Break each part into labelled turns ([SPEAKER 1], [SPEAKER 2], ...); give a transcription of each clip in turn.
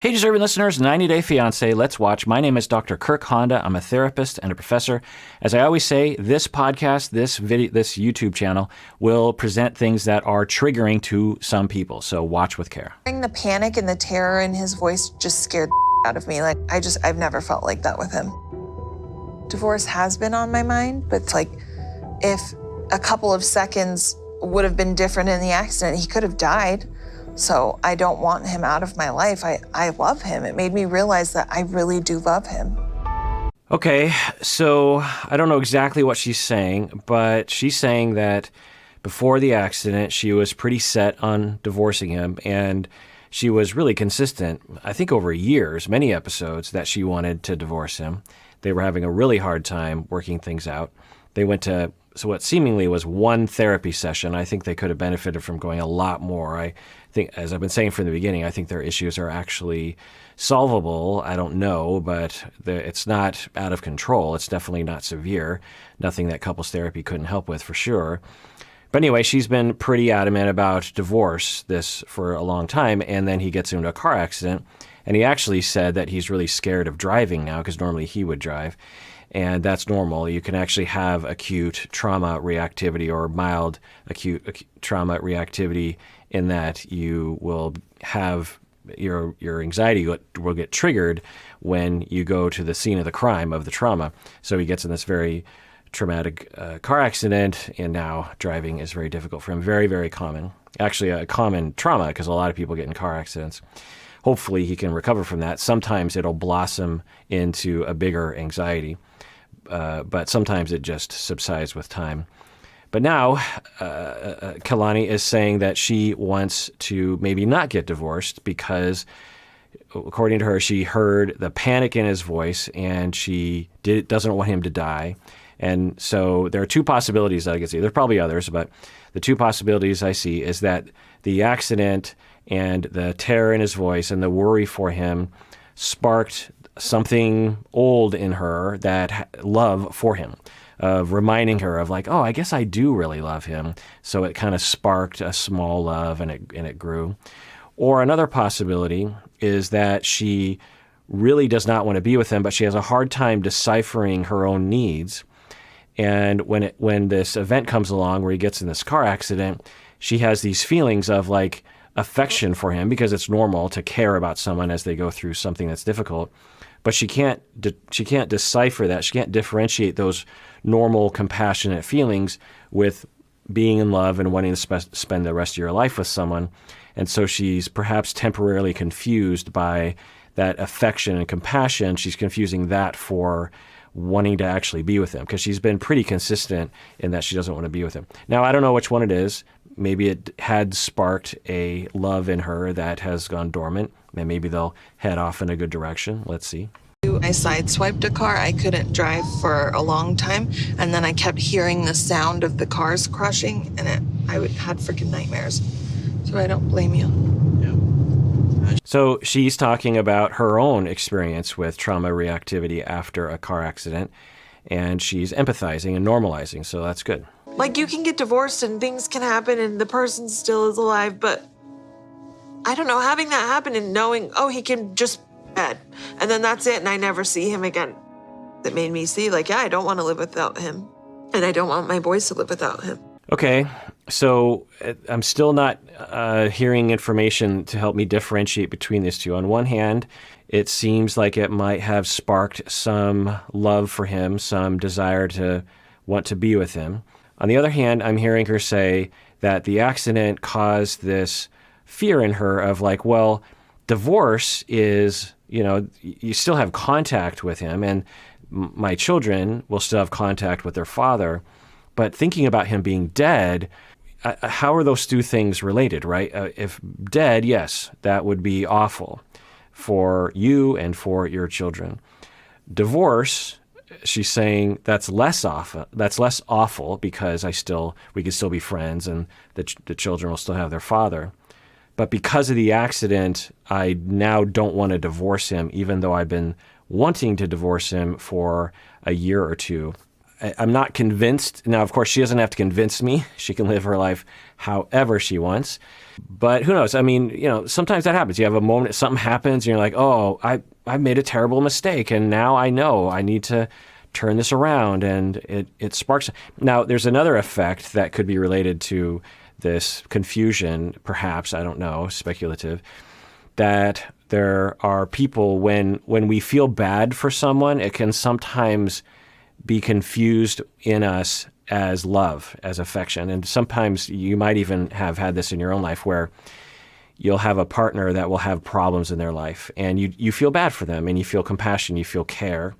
[SPEAKER 1] Hey, deserving listeners, 90 Day Fiancé, let's watch. My name is Dr. Kirk Honda. I'm a therapist and a professor. As I always say, this podcast, this YouTube channel will present things that are triggering to some people, so watch with care.
[SPEAKER 2] The panic and the terror in his voice just scared the out of me. I've never felt like that with him. Divorce has been on my mind, but it's like if a couple of seconds would have been different in the accident, he could have died. So I don't want him out of my life. I love him. It made me realize that I really do love him.
[SPEAKER 1] Okay, so I don't know exactly what she's saying, but she's saying that before the accident, she was pretty set on divorcing him, and she was really consistent, I think over years, many episodes, that she wanted to divorce him. They were having a really hard time working things out. They went to what seemingly was one therapy session. I think they could have benefited from going a lot more. I think, as I've been saying from the beginning, I think their issues are actually solvable. I don't know, but it's not out of control. It's definitely not severe. Nothing that couples therapy couldn't help with for sure. But anyway, she's been pretty adamant about divorce this for a long time, and then he gets into a car accident, and he actually said that he's really scared of driving now because normally he would drive. And that's normal. You can actually have acute trauma reactivity or mild acute trauma reactivity in that you will have your anxiety will get triggered when you go to the scene of the crime, of the trauma. So he gets in this very traumatic car accident, and now driving is very difficult for him. Very, very common. Actually, a common trauma because a lot of people get in car accidents. Hopefully he can recover from that. Sometimes it'll blossom into a bigger anxiety. But sometimes it just subsides with time. But now, Kalani is saying that she wants to maybe not get divorced because, according to her, she heard the panic in his voice and she doesn't want him to die. And so there are two possibilities that I can see. There are probably others, but the two possibilities I see is that the accident and the terror in his voice and the worry for him sparked something old in her, that love for him, of reminding her of like, oh, I guess I do really love him. So it kind of sparked a small love and it grew. Or another possibility is that she really does not want to be with him, but she has a hard time deciphering her own needs. And when this event comes along where he gets in this car accident, she has these feelings of like affection for him because it's normal to care about someone as they go through something that's difficult. But she can't decipher that. She can't differentiate those normal, compassionate feelings with being in love and wanting to spend the rest of your life with someone. And so she's perhaps temporarily confused by that affection and compassion. She's confusing that for wanting to actually be with him because she's been pretty consistent in that she doesn't want to be with him. Now, I don't know which one it is. Maybe it had sparked a love in her that has gone dormant, and maybe they'll head off in a good direction. Let's see.
[SPEAKER 2] I sideswiped a car. I couldn't drive for a long time, and then I kept hearing the sound of the cars crushing, and I had freaking nightmares. So I don't blame you.
[SPEAKER 1] So she's talking about her own experience with trauma reactivity after a car accident, and she's empathizing and normalizing, so that's good.
[SPEAKER 2] Like, you can get divorced and things can happen and the person still is alive, but I don't know, having that happen and knowing, oh, he can just dead, and then that's it, and I never see him again. That made me see, like, yeah, I don't want to live without him, and I don't want my boys to live without him.
[SPEAKER 1] Okay, so I'm still not hearing information to help me differentiate between these two. On one hand, it seems like it might have sparked some love for him, some desire to want to be with him. On the other hand, I'm hearing her say that the accident caused this fear in her of like, well, divorce is, you still have contact with him, and my children will still have contact with their father. But thinking about him being dead, how are those two things related, right? If dead, yes, that would be awful for you and for your children. Divorce, she's saying that's less awful because we can still be friends and the children will still have their father. But because of the accident, I now don't want to divorce him, even though I've been wanting to divorce him for a year or two. I'm not convinced. Now, of course, she doesn't have to convince me. She can live her life however she wants. But who knows? I mean, sometimes that happens. You have a moment, something happens, and you're like, oh, I made a terrible mistake, and now I know I need to turn this around, and it sparks. Now, there's another effect that could be related to this confusion, perhaps, I don't know, speculative, that there are people, when we feel bad for someone, it can sometimes be confused in us as love, as affection. And sometimes you might even have had this in your own life where you'll have a partner that will have problems in their life, and you feel bad for them, and you feel compassion, you feel care,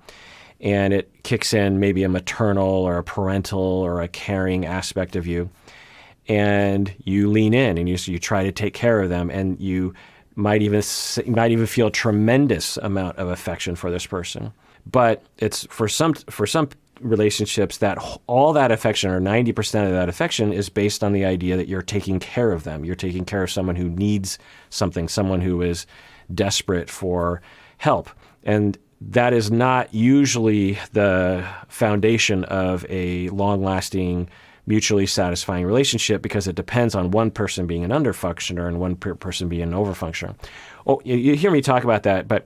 [SPEAKER 1] and it kicks in maybe a maternal or a parental or a caring aspect of you, and you lean in and you try to take care of them, and you might even feel a tremendous amount of affection for this person. But it's for some relationships that all that affection, or 90% of that affection, is based on the idea that you're taking care of them. You're taking care of someone who needs something, someone who is desperate for help. And that is not usually the foundation of a long-lasting, mutually satisfying relationship, because it depends on one person being an underfunctioner and one person being an overfunctioner. Oh, you hear me talk about that, but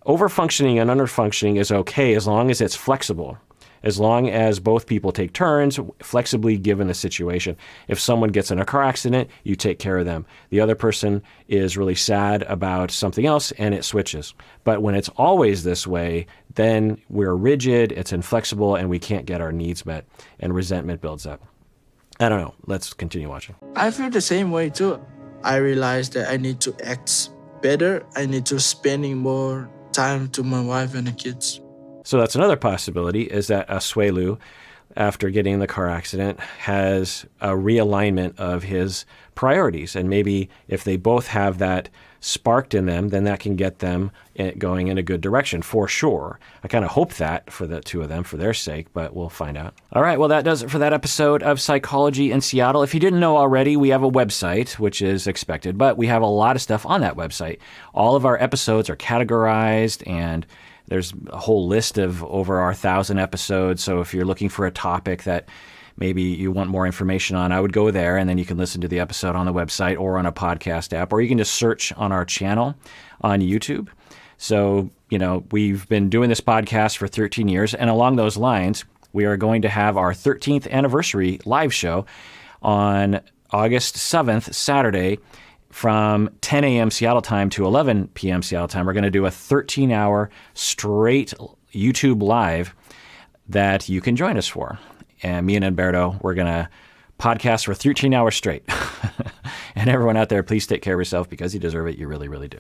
[SPEAKER 1] overfunctioning and underfunctioning is okay as long as it's flexible, as long as both people take turns, flexibly given the situation. If someone gets in a car accident, you take care of them. The other person is really sad about something else, and it switches. But when it's always this way, then we're rigid, it's inflexible, and we can't get our needs met, and resentment builds up. I don't know. Let's continue watching.
[SPEAKER 3] I feel the same way too. I realized that I need to act better. I need to spending more time to my wife and the kids.
[SPEAKER 1] So that's another possibility, is that Asuelu, after getting in the car accident, has a realignment of his priorities. And maybe if they both have that sparked in them, then that can get them going in a good direction, for sure. I kind of hope that for the two of them, for their sake, but we'll find out. All right, well, that does it for that episode of Psychology in Seattle. If you didn't know already, we have a website, which is expected, but we have a lot of stuff on that website. All of our episodes are categorized, and there's a whole list of over our 1,000 episodes. So if you're looking for a topic that maybe you want more information on, I would go there, and then you can listen to the episode on the website or on a podcast app, or you can just search on our channel on YouTube. So, we've been doing this podcast for 13 years, and along those lines, we are going to have our 13th anniversary live show on August 7th, Saturday, from 10 a.m. Seattle time to 11 p.m. Seattle time. We're going to do a 13-hour straight YouTube live that you can join us for. And me and Humberto, we're going to podcast for 13 hours straight. And everyone out there, please take care of yourself, because you deserve it. You really, really do.